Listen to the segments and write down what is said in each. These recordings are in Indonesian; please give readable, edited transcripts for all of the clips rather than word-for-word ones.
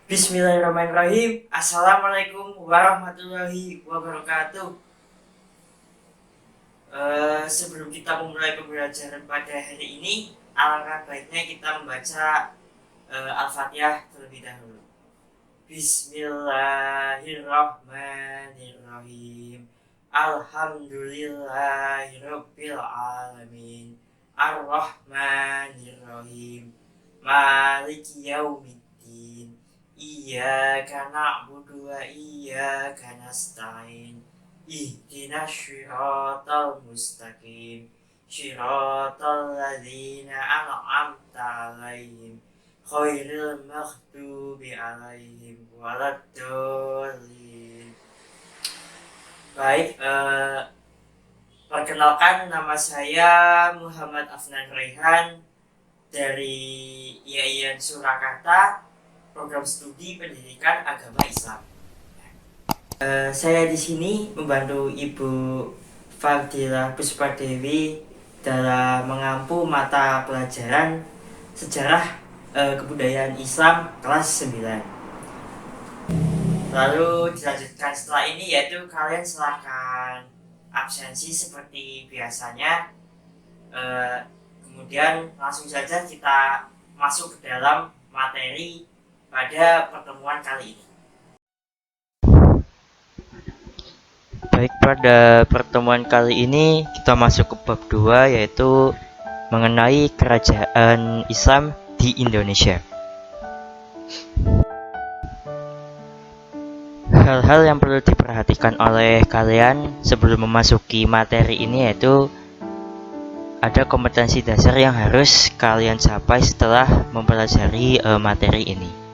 Bismillahirrahmanirrahim. Assalamualaikum warahmatullahi wabarakatuh. Sebelum kita memulai pembelajaran pada hari ini, alangkah baiknya kita membaca Al-Fatihah terlebih dahulu. Bismillahirrahmanirrahim. Alhamdulillahirabbil alamin. Ar-Rahmanirrahim. Maliki yaumiddin. Iyyaka na'budu wa iyyaka nasta'in. Ihdinas syiratal mustaqim. Syiratal ladzina an'amta 'alaihim ghairil maghdubi 'alaihim waladdallin. Baik, perkenalkan, nama saya Muhammad Afnan Raihan dari IAIN Surakarta, Program Studi Pendidikan Agama Islam. Saya di sini membantu Ibu Fadilah Puspadewi dalam mengampu mata pelajaran Sejarah Kebudayaan Islam kelas 9. Lalu dilanjutkan setelah ini, yaitu kalian silahkan absensi seperti biasanya. Kemudian langsung saja kita masuk ke dalam materi pada pertemuan kali ini. Baik, pada pertemuan kali ini kita masuk ke bab 2, yaitu mengenai kerajaan Islam di Indonesia. Hal-hal yang perlu diperhatikan oleh kalian sebelum memasuki materi ini, yaitu ada kompetensi dasar yang harus kalian capai setelah mempelajari materi ini.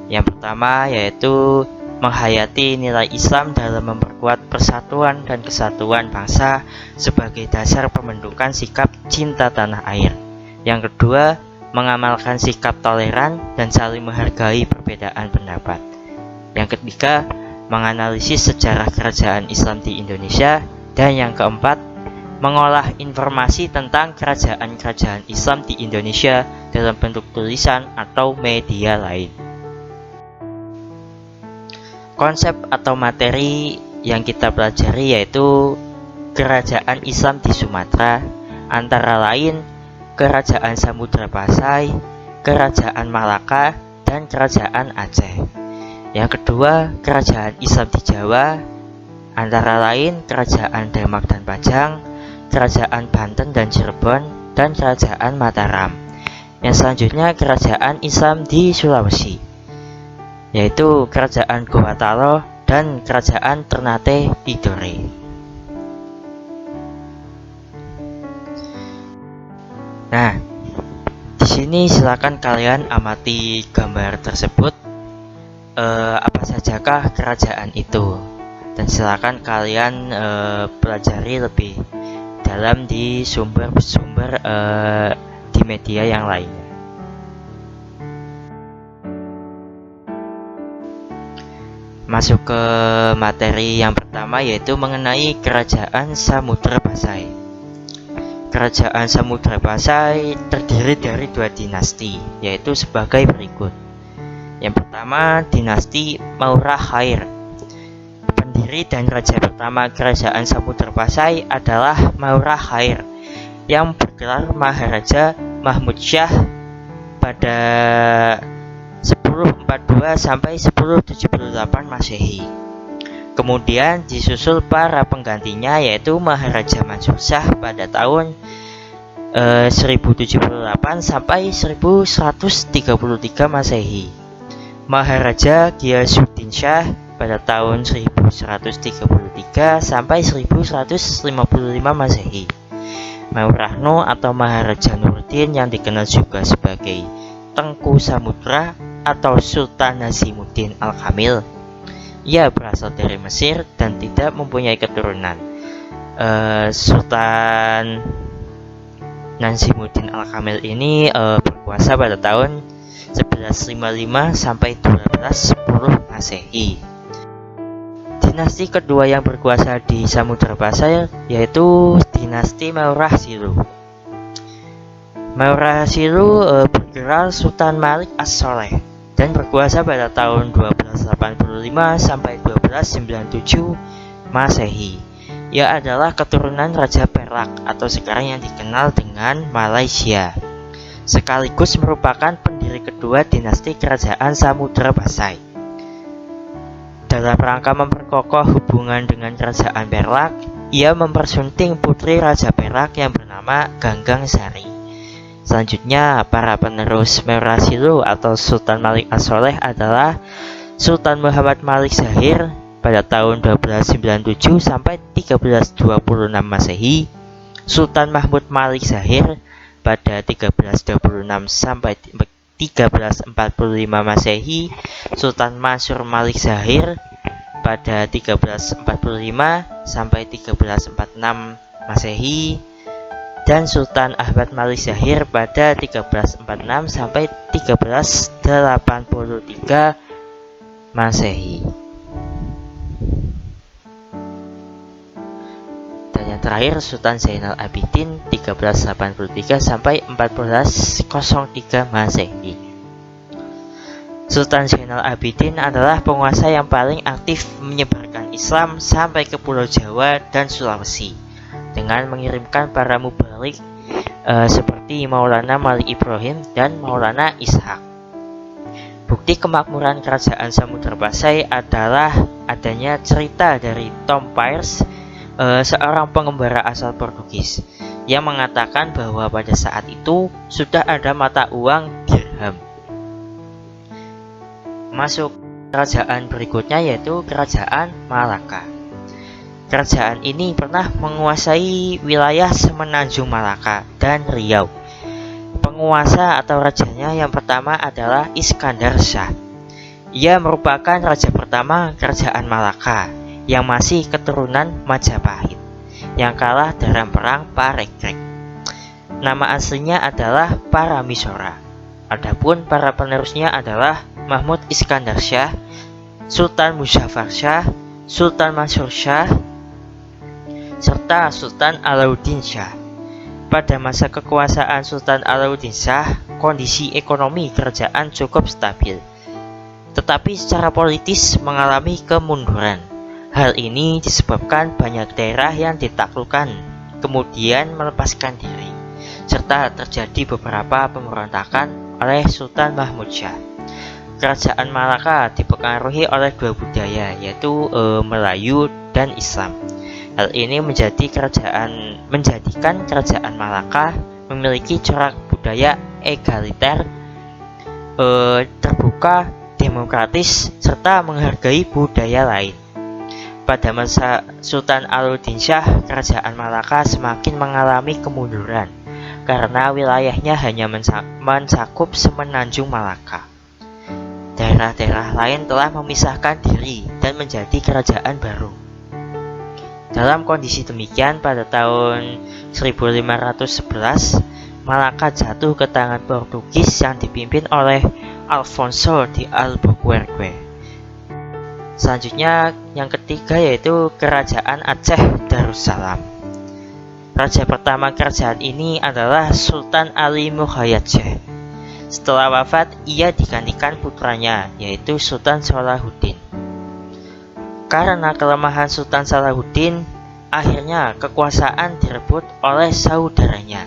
Yang pertama yaitu menghayati nilai Islam dalam memperkuat persatuan dan kesatuan bangsa sebagai dasar pembentukan sikap cinta tanah air. Yang kedua, mengamalkan sikap toleran dan saling menghargai perbedaan pendapat. Yang ketiga, menganalisis sejarah kerajaan Islam di Indonesia. Dan yang keempat, mengolah informasi tentang kerajaan-kerajaan Islam di Indonesia dalam bentuk tulisan atau media lain. Konsep atau materi yang kita pelajari yaitu kerajaan Islam di Sumatera, antara lain Kerajaan Samudra Pasai, Kerajaan Malaka, dan Kerajaan Aceh. Yang kedua, kerajaan Islam di Jawa, antara lain Kerajaan Demak dan Pajang, Kerajaan Banten dan Cirebon, dan Kerajaan Mataram. Yang selanjutnya, kerajaan Islam di Sulawesi, yaitu Kerajaan Gowatalo dan Kerajaan Ternate Tidore. Nah, di sini silakan kalian amati gambar tersebut. Apa sajakah kerajaan itu? Dan silakan kalian pelajari lebih dalam di sumber-sumber di media yang lainnya. Masuk ke materi yang pertama, yaitu mengenai Kerajaan Samudra Pasai. Kerajaan Samudra Pasai terdiri dari 2 dinasti, yaitu sebagai berikut. Yang pertama, dinasti Maurah Khair. Pendiri dan raja pertama Kerajaan Samudra Pasai adalah Maurah Khair, yang bergelar Maharaja Mahmud Syah pada 1042 sampai 1078 Masehi. Kemudian disusul para penggantinya, yaitu Maharaja Mansur Shah pada tahun 1078 sampai 1133 Masehi. Maharaja Ghiyasuddin Shah pada tahun 1133 sampai 1155 Masehi. Maurahno atau Maharaja Nuruddin, yang dikenal juga sebagai Tengku Samudra atau Sultan Nazimuddin Al-Kamil. Ia berasal dari Mesir dan tidak mempunyai keturunan. Sultan Nazimuddin Al-Kamil ini berkuasa pada tahun 1155 sampai 1210 Masehi. Dinasti kedua yang berkuasa di Samudra Pasai yaitu dinasti Maurah Silu. Maurah Silu bergelar Sultan Malik As-Soleh. dan berkuasa pada tahun 1285 sampai 1297 Masehi. Ia adalah keturunan Raja Perak atau sekarang yang dikenal dengan Malaysia, sekaligus merupakan pendiri kedua dinasti kerajaan Samudra Pasai. Dalam rangka memperkokoh hubungan dengan kerajaan Perak, ia mempersunting putri Raja Perak yang bernama Ganggang Sari. Selanjutnya, para penerus Merasilo atau Sultan Malik As-Soleh adalah Sultan Muhammad Malik Zahir pada tahun 1297 sampai 1326 Masehi, Sultan Mahmud Malik Zahir pada 1326 sampai 1345 Masehi, Sultan Mansur Malik Zahir pada 1345 sampai 1346 Masehi, dan Sultan Ahmad Malik Zahir pada 1346 sampai 1383 Masehi. Dan yang terakhir Sultan Zainal Abidin 1383 sampai 1403 Masehi. Sultan Zainal Abidin adalah penguasa yang paling aktif menyebarkan Islam sampai ke Pulau Jawa dan Sulawesi, dengan mengirimkan para mubalik seperti Maulana Malik Ibrahim dan Maulana Ishak. Bukti kemakmuran kerajaan Samudra Pasai adalah adanya cerita dari Tom Peirce, seorang pengembara asal Portugis, yang mengatakan bahwa pada saat itu sudah ada mata uang dirham. Masuk kerajaan berikutnya yaitu Kerajaan Malaka. Kerajaan ini pernah menguasai wilayah Semenanjung Malaka dan Riau. Penguasa atau rajanya yang pertama adalah Iskandar Shah. Ia merupakan raja pertama Kerajaan Malaka yang masih keturunan Majapahit, yang kalah dalam perang Parekrek. Nama aslinya adalah Paramisora. Adapun para penerusnya adalah Mahmud Iskandar Shah, Sultan Muzaffar Shah, Sultan Mansur Shah, serta Sultan Alauddin Shah. Pada masa kekuasaan Sultan Alauddin Shah, kondisi ekonomi kerajaan cukup stabil, tetapi secara politis mengalami kemunduran. Hal ini disebabkan banyak daerah yang ditaklukkan, kemudian melepaskan diri, serta terjadi beberapa pemberontakan oleh Sultan Mahmud Shah. Kerajaan Malaka dipengaruhi oleh dua budaya, yaitu Melayu dan Islam. Hal ini menjadikan kerajaan Malaka memiliki corak budaya egaliter, terbuka, demokratis, serta menghargai budaya lain. Pada masa Sultan Alauddin Shah, kerajaan Malaka semakin mengalami kemunduran karena wilayahnya hanya mencakup Semenanjung Malaka. Daerah-daerah lain telah memisahkan diri dan menjadi kerajaan baru. Dalam kondisi demikian, pada tahun 1511, Malaka jatuh ke tangan Portugis yang dipimpin oleh Alfonso de Albuquerque. Selanjutnya, yang ketiga yaitu Kerajaan Aceh Darussalam. Raja pertama kerajaan ini adalah Sultan Ali Muhayyad Syekh. Setelah wafat, ia digantikan putranya, yaitu Sultan Salahuddin. Karena kelemahan Sultan Salahuddin, akhirnya kekuasaan direbut oleh saudaranya,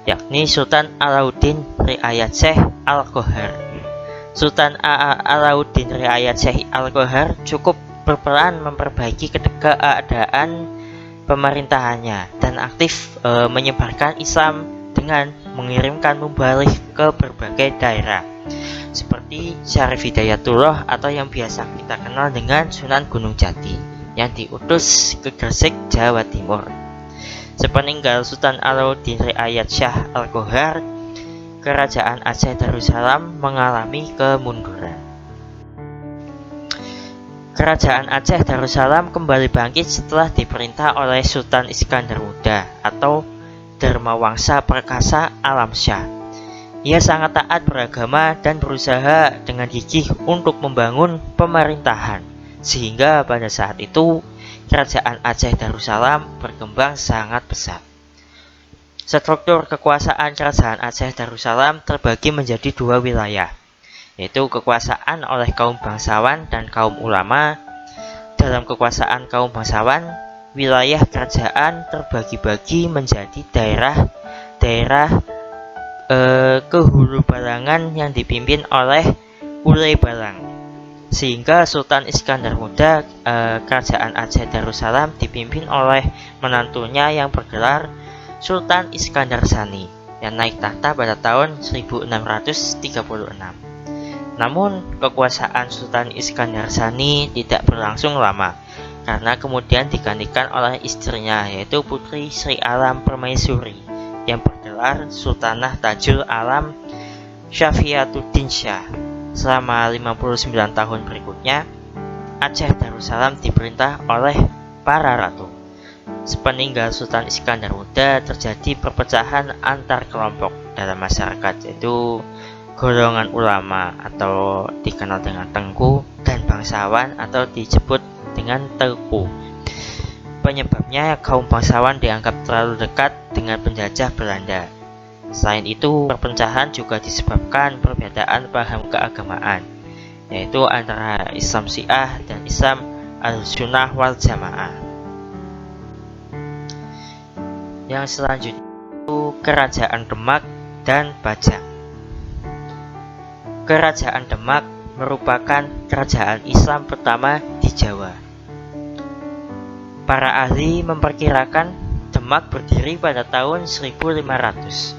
yakni Sultan Alauddin Riayat Syekh Al-Qohar. Sultan Alauddin Riayat Syekh Al-Qohar cukup berperan memperbaiki keadaan pemerintahannya dan aktif menyebarkan Islam dengan mengirimkan mubalik ke berbagai daerah, seperti Syarif Hidayatullah atau yang biasa kita kenal dengan Sunan Gunung Jati, yang diutus ke Gresik, Jawa Timur. Sepeninggal Sultan Alauddin Riayat Syah Al-Qohar, Kerajaan Aceh Darussalam mengalami kemunduran. Kerajaan Aceh Darussalam kembali bangkit setelah diperintah oleh Sultan Iskandar Muda atau Dharmawangsa Perkasa Alam Syah. Ia sangat taat beragama dan berusaha dengan gigih untuk membangun pemerintahan, sehingga pada saat itu Kerajaan Aceh Darussalam berkembang sangat pesat. Struktur kekuasaan Kerajaan Aceh Darussalam terbagi menjadi dua wilayah, yaitu kekuasaan oleh kaum bangsawan dan kaum ulama. Dalam kekuasaan kaum bangsawan, wilayah kerajaan terbagi-bagi menjadi daerah kehulu balangan yang dipimpin oleh Ulai Balang. Sehingga Sultan Iskandar Muda, kerajaan Aceh Darussalam dipimpin oleh menantunya yang bergelar Sultan Iskandar Sani yang naik tahta pada tahun 1636. Namun, kekuasaan Sultan Iskandar Sani tidak berlangsung lama, karena kemudian digantikan oleh istrinya, yaitu Putri Sri Alam Permaisuri, yang bergelar Sultanah Tajul Alam Syafiatuddin Syah. Selama 59 tahun berikutnya, Aceh Darussalam diperintah oleh para ratu. Sepeninggal Sultan Iskandar Muda, terjadi perpecahan antar kelompok dalam masyarakat, yaitu golongan ulama atau dikenal dengan tengku dan bangsawan atau disebut dengan teku. Penyebabnya kaum bangsawan dianggap terlalu dekat dengan penjajah Belanda. Selain itu, perpecahan juga disebabkan perbedaan paham keagamaan, yaitu antara Islam Syiah dan Islam Ahlussunnah wal Jamaah. Yang selanjutnya itu Kerajaan Demak dan Bajang. Kerajaan Demak merupakan kerajaan Islam pertama di Jawa. Para ahli memperkirakan Demak berdiri pada tahun 1500.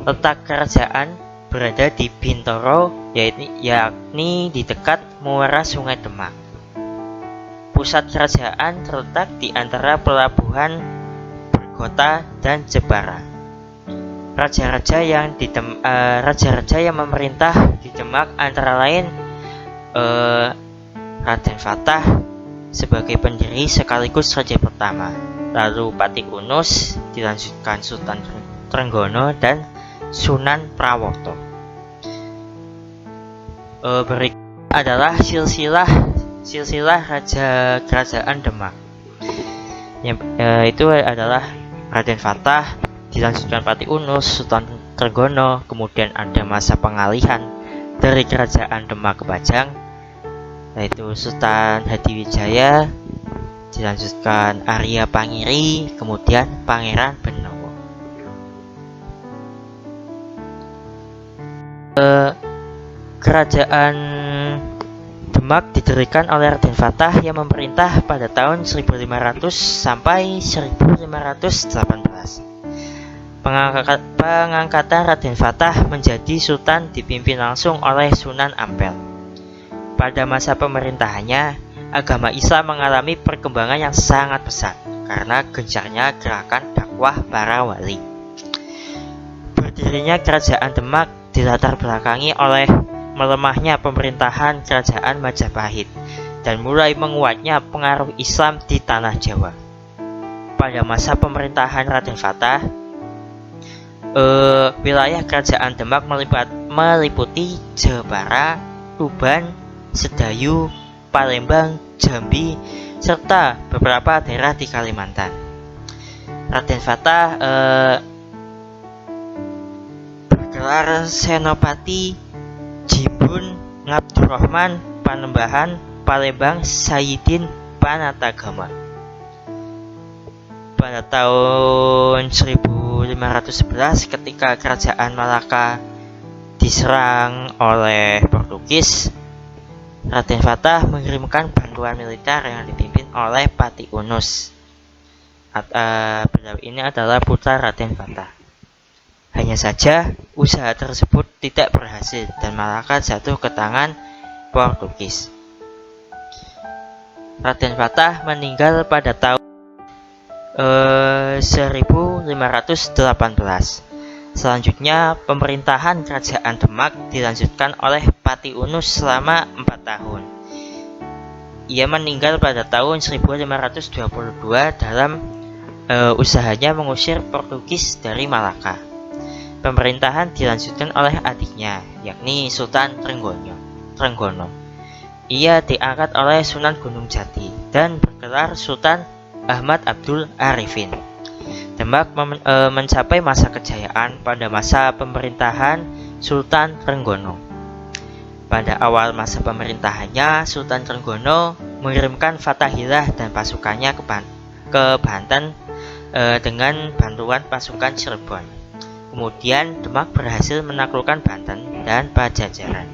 Letak kerajaan berada di Bintoro, yakni di dekat muara Sungai Demak. Pusat kerajaan terletak di antara pelabuhan Berkota dan Jepara. Raja-raja yang memerintah di Demak antara lain Raden Fatah sebagai pendiri sekaligus raja pertama, lalu Pati Unus, dilanjutkan Sultan Trenggono dan Sunan Prawoto. Berikut adalah silsilah raja kerajaan Demak. Itu adalah Raden Fatah, dilanjutkan Pati Unus, Sultan Trenggono, kemudian ada masa pengalihan dari kerajaan Demak ke Bajang, yaitu Sultan Hadiwijaya, dilanjutkan Arya Pangiri, kemudian Pangeran Benowo. Kerajaan Demak didirikan oleh Raden Fatah yang memerintah pada tahun 1500 sampai 1518. Pengangkatan Raden Fatah menjadi sultan dipimpin langsung oleh Sunan Ampel. Pada masa pemerintahannya, agama Islam mengalami perkembangan yang sangat pesat karena gencarnya gerakan dakwah para wali. Berdirinya kerajaan Demak dilatar belakangi oleh melemahnya pemerintahan kerajaan Majapahit dan mulai menguatnya pengaruh Islam di tanah Jawa. Pada masa pemerintahan Raden Fatah, wilayah kerajaan Demak meliputi Jepara, Tuban, Sedayu, Palembang, Jambi, serta beberapa daerah di Kalimantan. Raden Fatah bergelar Senopati Jibun Ngabdurrahman Panembahan Palembang Sayyidin Panatagama. Pada tahun 1511, ketika kerajaan Malaka diserang oleh Portugis, Raden Fatah mengirimkan bantuan militer yang dipimpin oleh Pati Unus. Beliau ini adalah putra Raden Fatah. Hanya saja, usaha tersebut tidak berhasil dan Malaka jatuh ke tangan Portugis. Raden Fatah meninggal pada tahun 1518. Selanjutnya, pemerintahan kerajaan Demak dilanjutkan oleh Pati Unus selama 4 tahun. Ia meninggal pada tahun 1522 dalam usahanya mengusir Portugis dari Malaka. Pemerintahan dilanjutkan oleh adiknya, yakni Sultan Trenggono. Ia diangkat oleh Sunan Gunung Jati dan bergelar Sultan Ahmad Abdul Arifin. Demak mencapai masa kejayaan pada masa pemerintahan Sultan Trenggono. Pada awal masa pemerintahannya, Sultan Trenggono mengirimkan Fathahillah dan pasukannya ke Banten dengan bantuan pasukan Cirebon. Kemudian Demak berhasil menaklukkan Banten dan Pajajaran.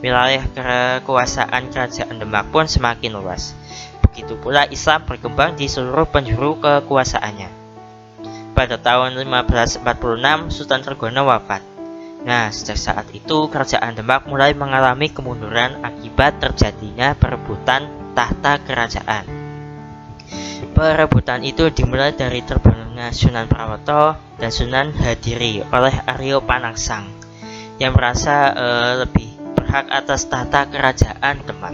Wilayah kekuasaan kerajaan Demak pun semakin luas. Begitu pula Islam berkembang di seluruh penjuru kekuasaannya. Pada tahun 1546, Sultan Trenggono wafat. Nah, sejak saat itu kerajaan Demak mulai mengalami kemunduran akibat terjadinya perebutan tahta kerajaan. Perebutan itu dimulai dari terbunuhnya Sunan Prawoto dan Sunan Hadiri oleh Aryo Panangsang yang merasa lebih berhak atas tahta kerajaan Demak.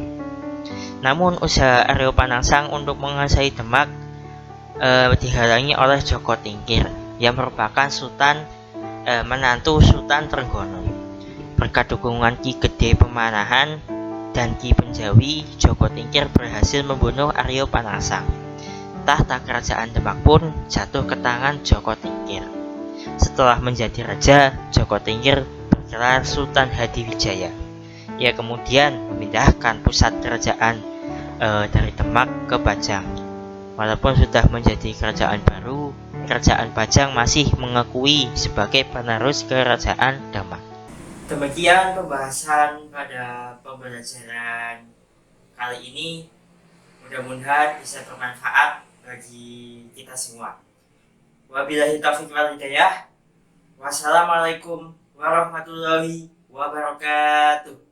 Namun usaha Aryo Panangsang untuk menguasai Demak dihalangi oleh Joko Tingkir yang merupakan menantu Sultan Trenggono. Berkat dukungan Ki Gede Pemanahan dan Ki Penjawi, Joko Tingkir berhasil membunuh Aryo Panangsang. Tahta kerajaan Demak pun jatuh ke tangan Joko Tingkir. Setelah menjadi raja, Joko Tingkir bergelar Sultan Hadiwijaya. Ia kemudian memindahkan pusat kerajaan dari Demak ke Pajang. Walaupun sudah menjadi kerajaan baru, kerajaan Pajang masih mengakui sebagai penerus kerajaan Demak. Demikian pembahasan pada pembelajaran kali ini. Mudah-mudahan bisa bermanfaat bagi kita semua. Wabillahi taufiq wal hidayah. Wassalamualaikum warahmatullahi wabarakatuh.